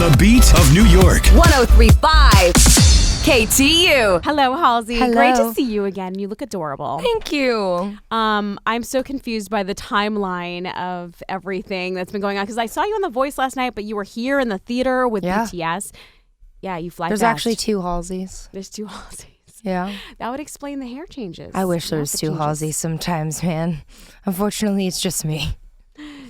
The beat of New York. 103.5 KTU. Hello, Halsey. Hello. Great to see you again. You look adorable. Thank you. I'm so confused by the timeline of everything that's been going on because I saw you on The Voice last night, but you were here in the theater with BTS. Yeah, you fly There's fast. actually two Halseys. There's two Halseys. Yeah. That would explain the hair changes. I wish there was two Halseys sometimes, man. Unfortunately, it's just me.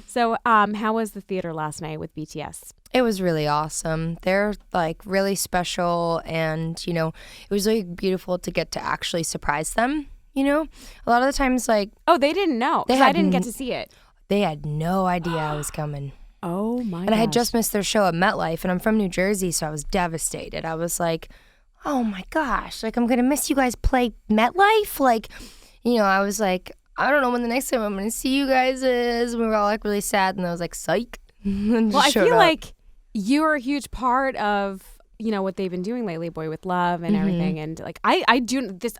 So, how was the theater last night with BTS? It was really awesome. They're like really special, and it was really beautiful to get to actually surprise them. A lot of the times, like, Oh, they didn't know. I didn't get to see it. They had no idea I was coming. Oh my! And I had just missed their show at MetLife, and I'm from New Jersey, so I was devastated. I was like, oh my gosh, like I'm gonna miss you guys play MetLife. Like, I was like, I don't know when the next time I'm gonna see you guys is. We were all like really sad, and I was like, psych. Well, I feel like you're a huge part of what they've been doing lately, Boy with Love and everything, and like I do this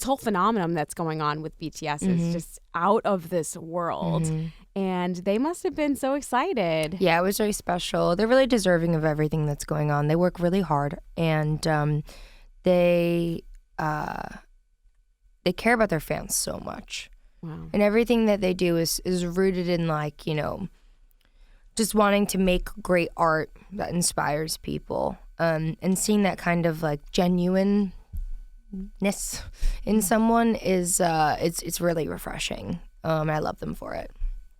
whole phenomenon that's going on with BTS is just out of this world, and they must have been so excited. Yeah, it was very special. They're really deserving of everything that's going on. They work really hard, and they care about their fans so much. Wow. And everything that they do is rooted in like just wanting to make great art that inspires people, and seeing that kind of like genuineness in someone is it's really refreshing. I love them for it.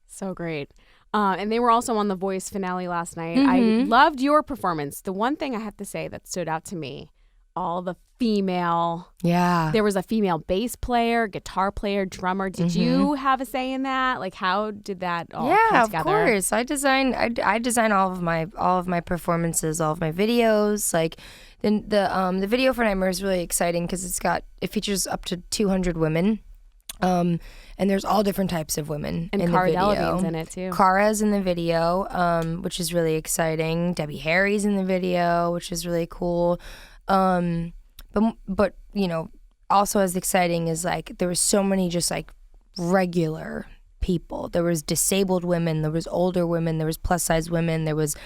So great. And they were also on The Voice finale last night. I loved your performance. The one thing I have to say that stood out to me, all the female. Yeah. There was a female bass player, guitar player, drummer. Did you have a say in that? Like, how did that all come together? Of course. I design all of my performances, all of my videos. Like the video for Nightmare is really exciting because it features up to 200 women. And there's all different types of women and in Cara the video. Delevingne's in it too. Cara's in the video, which is really exciting. Debbie Harry's in the video, which is really cool. But also as exciting is like there was so many just like regular people. There was disabled women, there was older women, there was plus size women, there was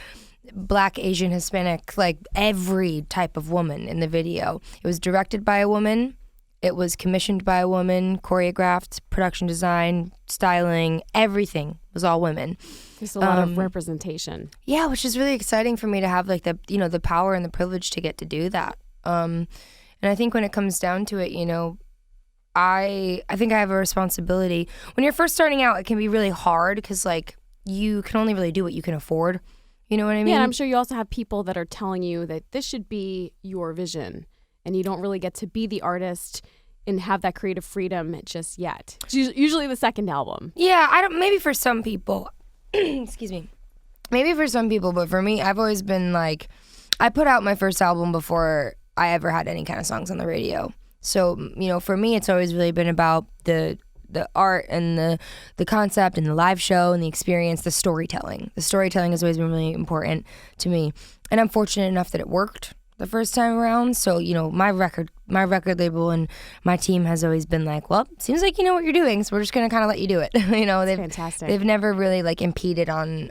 Black, Asian, Hispanic, like every type of woman in the video. It was directed by a woman. It was commissioned by a woman, choreographed, production design, styling, everything was all women. There's a lot of representation. Yeah, which is really exciting for me to have like the power and the privilege to get to do that. And I think when it comes down to it, I think I have a responsibility. When you're first starting out, it can be really hard because like you can only really do what you can afford. You know what I mean? Yeah, and I'm sure you also have people that are telling you that this should be your vision, and you don't really get to be the artist and have that creative freedom just yet. It's usually the second album. Yeah, maybe for some people, excuse me, maybe for some people, but for me, I've always been like, I put out my first album before I ever had any kind of songs on the radio. So, for me, it's always really been about the art and the concept and the live show and the experience, the storytelling. The storytelling has always been really important to me. And I'm fortunate enough that it worked the first time around. So, my record label and my team has always been like, well, seems like you know what you're doing, so we're just going to kind of let you do it. Fantastic. They've never really like impeded on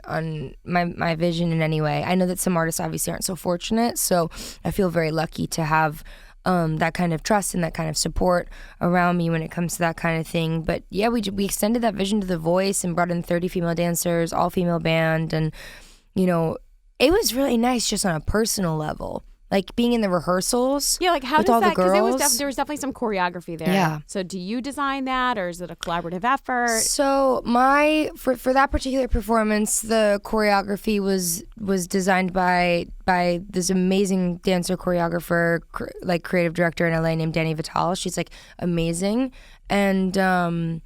my vision in any way. I know that some artists obviously aren't so fortunate, so I feel very lucky to have that kind of trust and that kind of support around me when it comes to that kind of thing. But yeah, we extended that vision to The Voice and brought in 30 female dancers, all female band, and it was really nice just on a personal level. Like being in the rehearsals. Yeah, like how with does all that? the girls. Because there was definitely some choreography there. Yeah. So do you design that, or is it a collaborative effort? So for that particular performance, the choreography was designed by this amazing dancer choreographer, like creative director in LA named Danny Vital. She's like amazing, and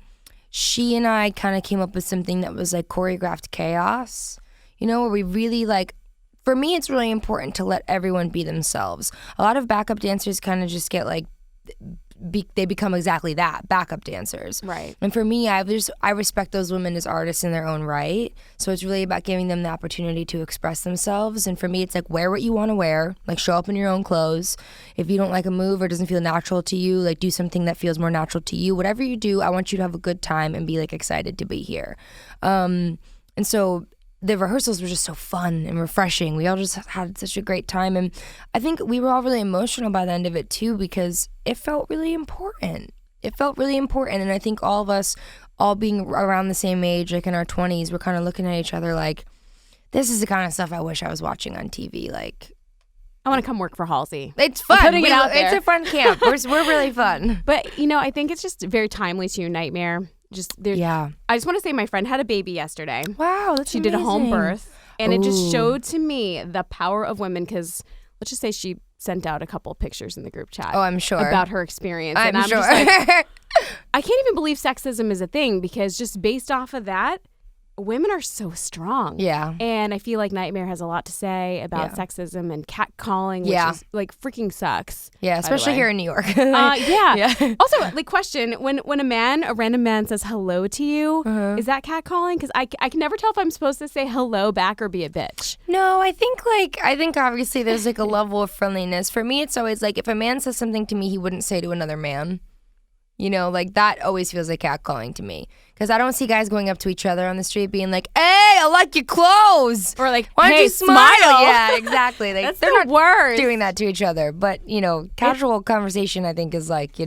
she and I kind of came up with something that was like choreographed chaos. Where we really like. For me, it's really important to let everyone be themselves. A lot of backup dancers kind of just get like, they become exactly that, backup dancers. Right. And for me, I respect those women as artists in their own right. So it's really about giving them the opportunity to express themselves. And for me, it's like wear what you want to wear, like show up in your own clothes. If you don't like a move or doesn't feel natural to you, like do something that feels more natural to you. Whatever you do, I want you to have a good time and be like excited to be here. And so the rehearsals were just so fun and refreshing. We all just had such a great time. And I think we were all really emotional by the end of it too, because it felt really important. And I think all of us, all being around the same age, like in our 20s, we're kind of looking at each other like, this is the kind of stuff I wish I was watching on TV. Like, I want to come work for Halsey. it's fun. Putting it out there. It's a fun camp. We're really fun. But, I think it's just very timely to your nightmare. I just want to say my friend had a baby yesterday. Wow, that's She amazing. did a home birth. And it just showed to me the power of women, because let's just say she sent out a couple of pictures in the group chat. Oh, I'm sure. About her experience. I'm and sure. just like, I can't even believe sexism is a thing, because just based off of that, women are so strong. Yeah. And I feel like Nightmare has a lot to say about sexism and catcalling, which is like freaking sucks. Yeah, especially here in New York. Yeah. Also, like, question, when a random man says hello to you, is that catcalling? Because I can never tell if I'm supposed to say hello back or be a bitch. No, I think obviously there's like a level of friendliness. For me, it's always like if a man says something to me he wouldn't say to another man. Like that always feels like catcalling to me. Because I don't see guys going up to each other on the street being like, hey, I like your clothes. Or like, why don't hey, you smile? Yeah, exactly. Like, That's they're the not worst. doing that to each other. But, casual conversation, I think, is like,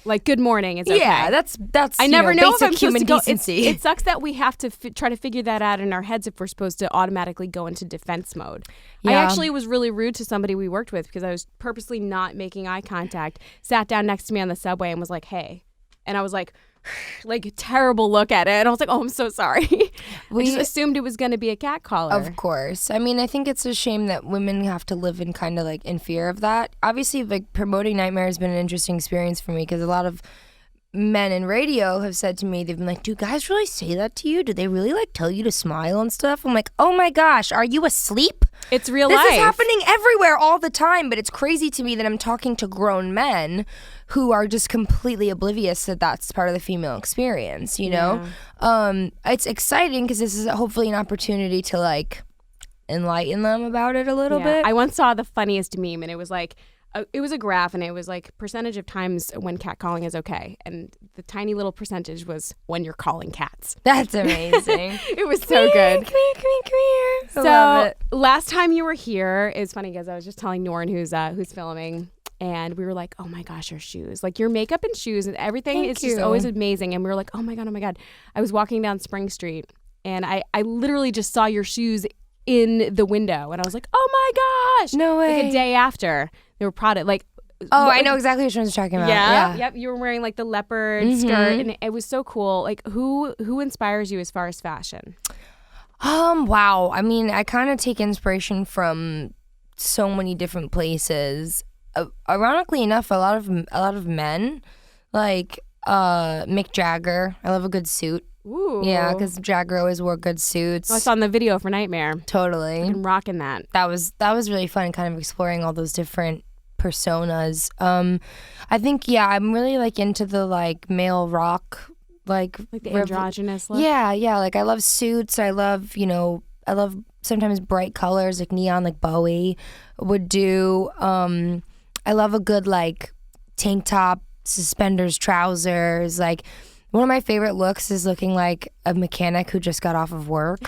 Like, good morning is okay. Yeah, that's I never know if basic I'm supposed human to go. decency. It sucks that we have to try to figure that out in our heads if we're supposed to automatically go into defense mode. I Yeah. actually was really rude to somebody we worked with because I was purposely not making eye contact, sat down next to me on the subway and was like, hey. And I was like a terrible look at it. And I was like, oh, I'm so sorry. I just assumed it was going to be a catcaller. Of course. I mean, I think it's a shame that women have to live in kind of like in fear of that. Obviously, like promoting Nightmare has been an interesting experience for me because a lot of men in radio have said to me, they've been like, do guys really say that to you? Do they really like tell you to smile and stuff? I'm like, oh my gosh, are you asleep? It's real This life. is happening everywhere all the time, but it's crazy to me that I'm talking to grown men who are just completely oblivious that that's part of the female experience, It's exciting because this is hopefully an opportunity to like enlighten them about it a little bit. I once saw the funniest meme, and it was like, it was a graph, and it was like percentage of times when catcalling is okay, and the tiny little percentage was when you're calling cats. That's amazing. It was so good. Come here. So I love it. last time you were here, it's funny because I was just telling Norn who's filming, and we were like, oh my gosh, your shoes, like your makeup and shoes and everything is just always amazing. And we were like, oh my god. I was walking down Spring Street, and I literally just saw your shoes in the window, and I was like, oh my gosh. No way. Like a day after. They were Prada, like. Oh, I know exactly which ones you're talking about. Yeah. Yeah. Yep. You were wearing like the leopard skirt, and it was so cool. Like, who inspires you as far as fashion? Wow. I mean, I kind of take inspiration from so many different places. Ironically enough, a lot of men, like Mick Jagger. I love a good suit. Ooh. Yeah, because Jagger always wore good suits. I saw in the video for Nightmare. Totally. I'm rocking that. That was really fun, kind of exploring all those different personas. I think I'm really like into the like male rock, like the androgynous look. Yeah. Like I love suits. I love sometimes bright colors like neon, like Bowie would do. I love a good like tank top, suspenders, trousers. Like one of my favorite looks is looking like a mechanic who just got off of work.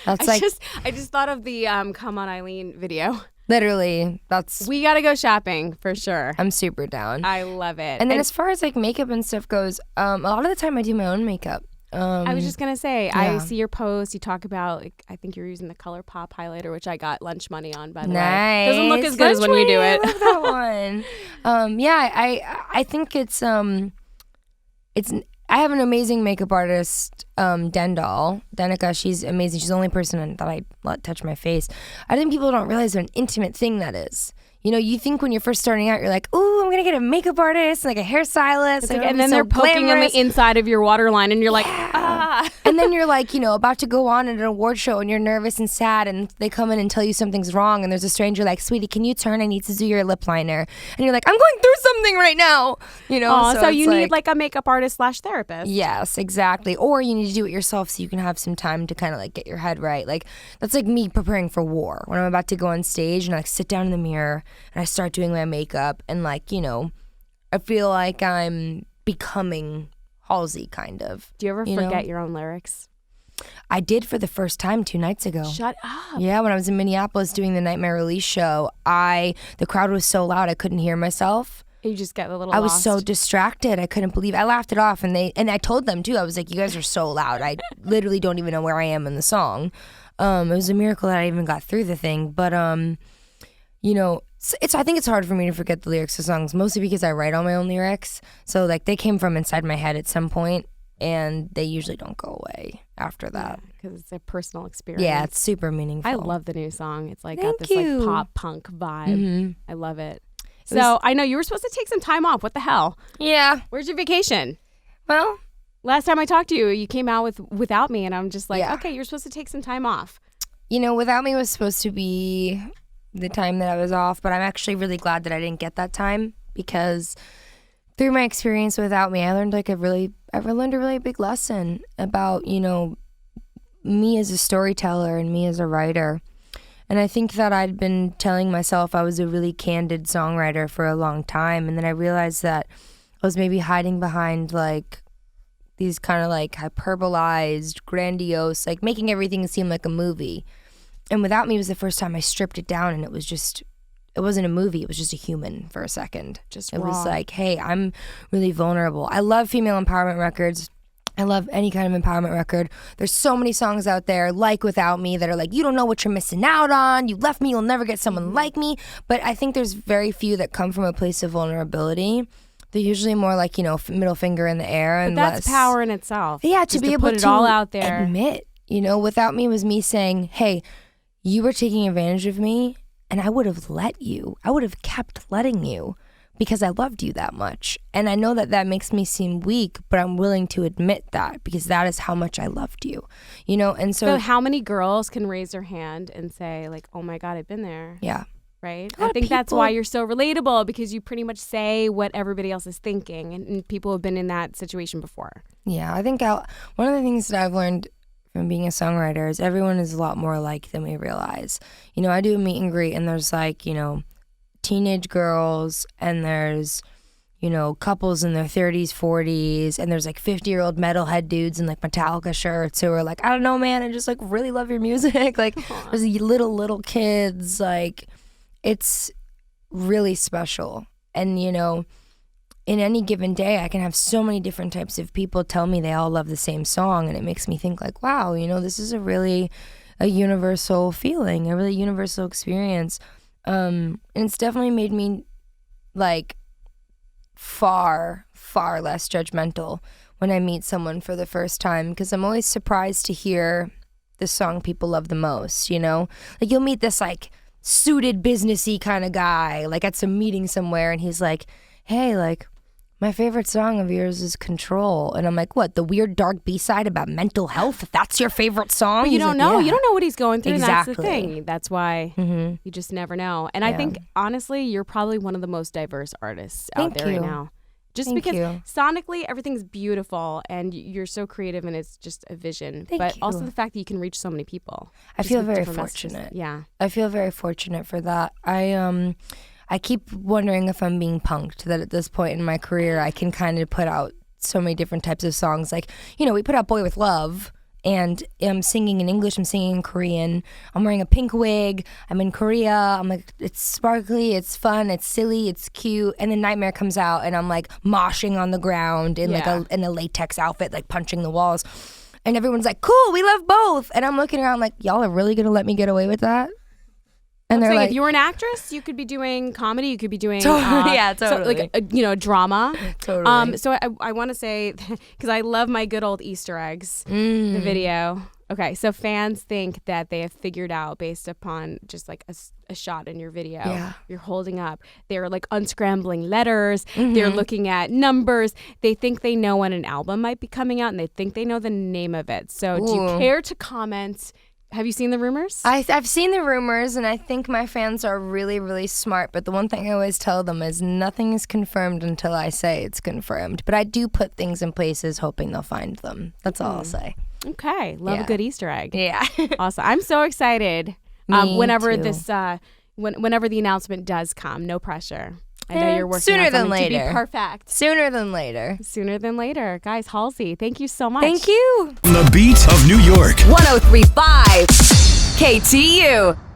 That's I just thought of the Come On Eileen video. Literally, we gotta go shopping for sure. I'm super down. I love it. And then as far as like makeup and stuff goes, a lot of the time I do my own makeup. I was just gonna say, I see your post. You talk about, like, I think you're using the Color Pop highlighter, which I got lunch money on, by the way. Doesn't look as good as when you do it. I love that one. I think it's I have an amazing makeup artist, Danica. She's amazing. She's the only person that I let touch my face. I think people don't realize what an intimate thing that is. You think when you're first starting out, you're like, ooh, I'm going to get a makeup artist, like a hairstylist. Like, and then they're poking on the inside of your waterline, and you're like, ah. And then you're like, about to go on at an award show, and you're nervous and sad, and they come in and tell you something's wrong, and there's a stranger like, sweetie, can you turn? I need to do your lip liner. And you're like, I'm going through something right now. So you need like a makeup artist / therapist. Yes, exactly. Or you need to do it yourself so you can have some time to kind of like get your head right. Like that's like me preparing for war. When I'm about to go on stage and I like sit down in the mirror and I start doing my makeup and like, I feel like I'm becoming Halsey kind of. Do you ever forget your own lyrics? I did for the first time 2 nights ago. Shut up. Yeah, when I was in Minneapolis doing the Nightmare Release show, the crowd was so loud I couldn't hear myself. You just get a little I was lost. so distracted. I couldn't believe it. I laughed it off, and I told them too. I was like, "You guys are so loud. I literally don't even know where I am in the song." It was a miracle that I even got through the thing. But you know, I think it's hard for me to forget the lyrics of songs, mostly because I write all my own lyrics. So like they came from inside my head at some point, and they usually don't go away after that. Because it's a personal experience. Yeah, it's super meaningful. I love the new song. It's like Thank got this you. like pop punk vibe. Mm-hmm. I love it. So I know you were supposed to take some time off. What the hell? Yeah. Where's your vacation? Well, Last time I talked to you, you came out with Without Me, and I'm just like, Yeah. okay, you're supposed to take some time off. you know, Without Me was supposed to be the time that I was off, but I'm actually really glad that I didn't get that time, because through my experience Without Me, I learned a really big lesson about, you know, me as a storyteller and me as a writer. And I think that I'd been telling myself I was a really candid songwriter for a long time, and then I realized that I was maybe hiding behind like these kind of like hyperbolized, grandiose, like making everything seem like a movie. And Without Me was the first time I stripped it down, and it wasn't a movie, it was just a human for a second. It was like, hey, I'm really vulnerable. I love female empowerment records. I love any kind of empowerment record. There's so many songs out there like Without Me that are like, you don't know what you're missing out on. You left me, you'll never get someone like me. But I think there's very few that come from a place of vulnerability. They're usually more like, you know, middle finger in the air. And But that's power in itself. Yeah, to be able put it all out there. Admit, you know, Without Me was me saying, hey, you were taking advantage of me, and I would have let you. I would have kept letting you, because I loved you that much. And I know that that makes me seem weak, but I'm willing to admit that, because that is how much I loved you, you know? And so how many girls can raise their hand and say like, oh my God, I've been there. yeah. Right? A lot I of think that's people- why you're so relatable, because you pretty much say what everybody else is thinking, and people have been in that situation before. Yeah, I think one of the things that I've learned from being a songwriter is everyone is a lot more alike than we realize. You know, I do a meet and greet, and there's like, you know, teenage girls, and there's, you know, couples in their 30s, 40s, and there's like 50-year-old metalhead dudes in like Metallica shirts who are like, I don't know, man, I just like really love your music. Like there's little kids, like it's really special. And, you know, in any given day, I can have so many different types of people tell me they all love the same song, and it makes me think like, wow, you know, this is a universal feeling, a really universal experience. And it's definitely made me like far less judgmental when I meet someone for the first time, because I'm always surprised to hear the song people love the most, you know? Like you'll meet this like suited businessy kind of guy like at some meeting somewhere, and he's like, hey, like my favorite song of yours is Control. And I'm like, what, the weird dark B-side about mental health? That's your favorite song? But you don't know. You don't know what he's going through. Exactly. And that's the thing. That's why you just never know. And I think, honestly, you're probably one of the most diverse artists out there right now. Just because sonically everything's beautiful, and you're so creative, and it's just a vision. But also the fact that you can reach so many people. I feel very fortunate. Yeah. I feel very fortunate for that. I keep wondering if I'm being punked, that at this point in my career I can kind of put out so many different types of songs. Like, you know, we put out Boy With Love, and I'm singing in English, I'm singing in Korean, I'm wearing a pink wig, I'm in Korea, I'm like, it's sparkly, it's fun, it's silly, it's cute. And then Nightmare comes out, and I'm like moshing on the ground in like in a latex outfit, like punching the walls. And everyone's like, cool, we love both. And I'm looking around like, y'all are really gonna let me get away with that? And they're like, if you were an actress, you could be doing comedy, you could be doing totally. so, like drama. Totally. So I want to say, because I love my good old Easter eggs, the video. Okay, so fans think that they have figured out, based upon just like a shot in your video, you're holding up, they're like unscrambling letters, they're looking at numbers, they think they know when an album might be coming out, and they think they know the name of it. So do you care to comment? Have you seen the rumors? I've seen the rumors, and I think my fans are really, really smart. But the one thing I always tell them is nothing is confirmed until I say it's confirmed. But I do put things in places hoping they'll find them. That's all I'll say. Okay. Love a good Easter egg. Yeah. Awesome. I'm so excited. Me Whenever too. whenever the announcement does come, no pressure. I know you're working sooner on than something to later. be perfect. Sooner than later. Sooner than later. Guys, Halsey, thank you so much. Thank you. The beat of New York. 1035 KTU.